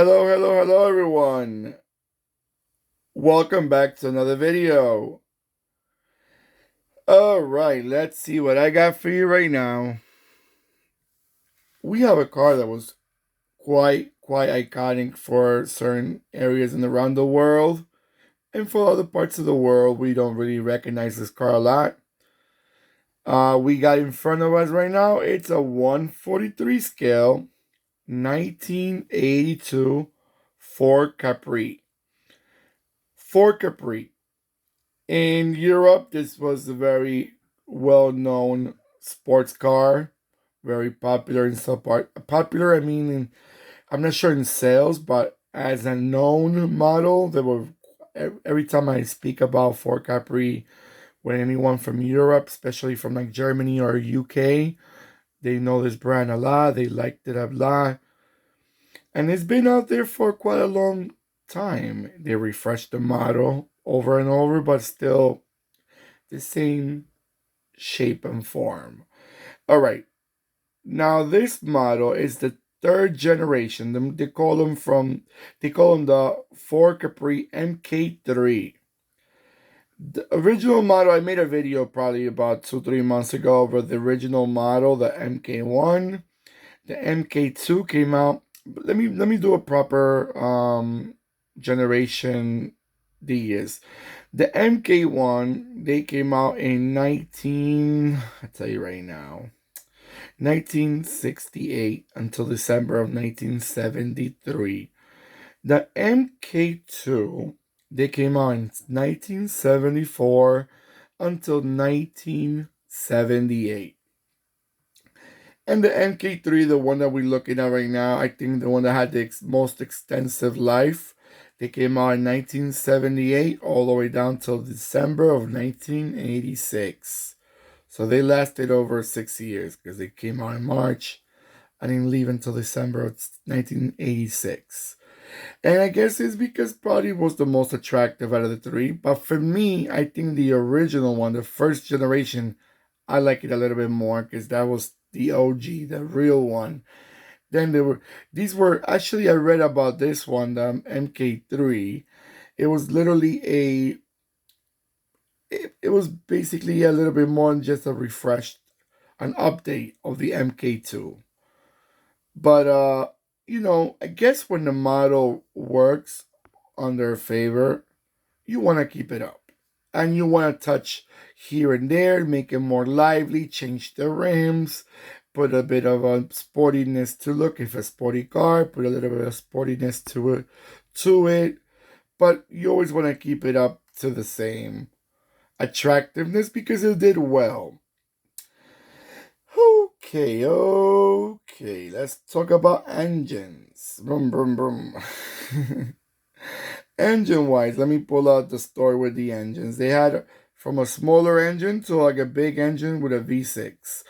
Hello everyone. Welcome back to another video. Alright, let's see what I got for you right now. We have a car that was quite iconic for certain areas and around the world. And for other parts of the world, we don't really recognize this car a lot. We got in front of us right now, it's a 143 scale 1982 Ford Capri. Ford Capri. In Europe, this was a very well-known sports car, very popular in some part. Popular, I mean, I'm not sure in sales, but as a known model, there were every time I speak about Ford Capri, when anyone from Europe, especially from like Germany or UK, they know this brand a lot. They liked it a lot, and it's been out there for quite a long time. They refreshed the model over and over, but still the same shape and form. All right. Now this model is the third generation. They call them the Ford Capri MK3. The original model, I made a video probably about 2-3 months ago over the original model, the MK1. The MK2 came out. Let me do a proper generation these. The MK1, they came out in I'll tell you right now, 1968 until December of 1973. The MK2, they came out in 1974 until 1978. And the MK3, the one that we're looking at right now, I think the one that had the most extensive life, they came out in 1978 all the way down till December of 1986. So they lasted over 6 years because they came out in March and didn't leave until December of 1986. And I guess it's because probably was the most attractive out of the three. But for me, I think the original one, the first generation, I like it a little bit more because that was the OG, the real one. Then these were actually, I read about this one, the MK3. It was literally it was basically a little bit more than just a an update of the MK2. But I guess when the model works on their favor, you want to keep it up. And you want to touch here and there, make it more lively, change the rims, put a bit of a sportiness to look. If a sporty car, put a little bit of sportiness to it. But you always want to keep it up to the same attractiveness because it did well. Okay, let's talk about engines. Brum, brum, brum. Engine wise, let me pull out the story with the engines. They had from a smaller engine to like a big engine with a V6.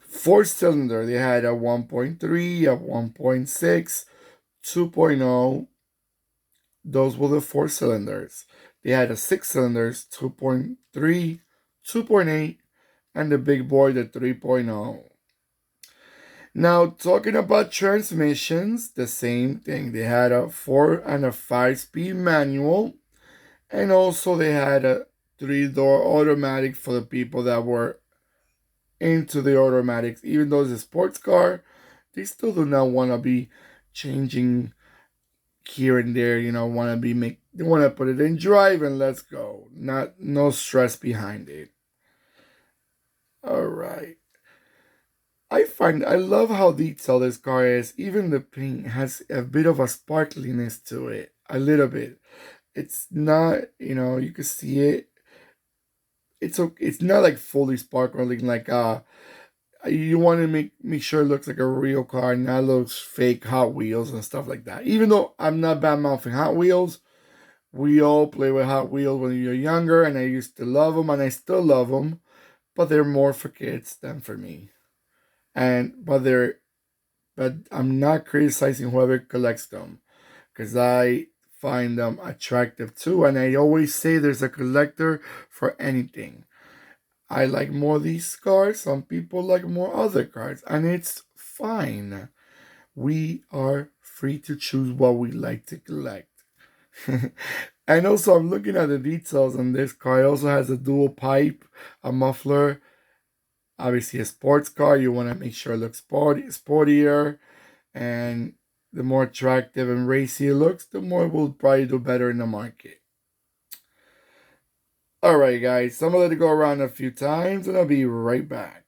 Four-cylinder, they had a 1.3, a 1.6, 2.0. Those were the four cylinders. They had a six cylinders, 2.3, 2.8, and the big boy, the 3.0. Now, talking about transmissions, the same thing. They had a 4 and a 5-speed manual, and also they had a 3-door automatic for the people that were into the automatics. Even though it's a sports car, they still do not want to be changing here and there. They want to put it in drive and let's go. No stress behind it. All right. I love how detailed this car is. Even the paint has a bit of a sparkliness to it. A little bit. It's not, you can see it. It's not like fully sparkling like you want to make sure it looks like a real car, not looks fake Hot Wheels and stuff like that. Even though I'm not bad mouthing Hot Wheels, we all play with Hot Wheels when you're younger, and I used to love them, and I still love them, but they're more for kids than for me. And but I'm not criticizing whoever collects them because I find them attractive too. And I always say there's a collector for anything. I like more these cars. Some people like more other cars, and it's fine. We are free to choose what we like to collect. And also, I'm looking at the details on this car. It also has a dual pipe, a muffler. Obviously, a sports car. You want to make sure it looks sportier, and the more attractive and racy it looks, the more it will probably do better in the market. All right, guys. So I'm gonna let it go around a few times, and I'll be right back.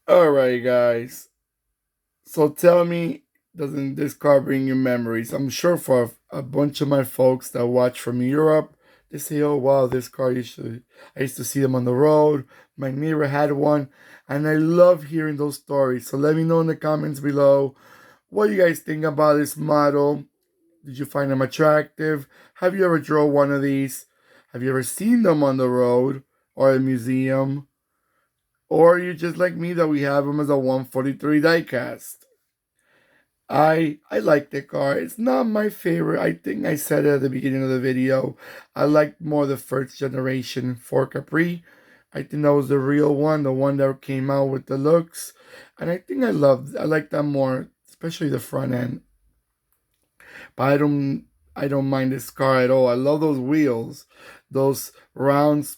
All right, guys. So tell me, doesn't this car bring you memories? I'm sure for a bunch of my folks that watch from Europe, they say, "Oh wow, this car I used to see them on the road. My neighbor had one," and I love hearing those stories. So let me know in the comments below what you guys think about this model. Did you find them attractive? Have you ever drove one of these? Have you ever seen them on the road or a museum? Or are you just like me that we have them as a 143 diecast? I like the car. It's not my favorite. I think I said it at the beginning of the video. I like more the first generation Ford Capri. I think that was the real one, the one that came out with the looks. And I think I like that more, especially the front end. But I don't mind this car at all. I love those wheels. Those round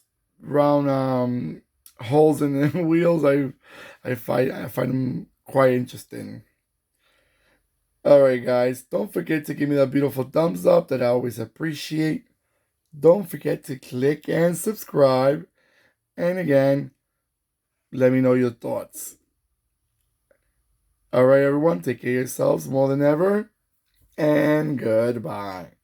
holes in the wheels. I find them quite interesting. Alright, guys, don't forget to give me that beautiful thumbs up that I always appreciate. Don't forget to click and subscribe. And again, let me know your thoughts. Alright, everyone, take care of yourselves more than ever. And goodbye.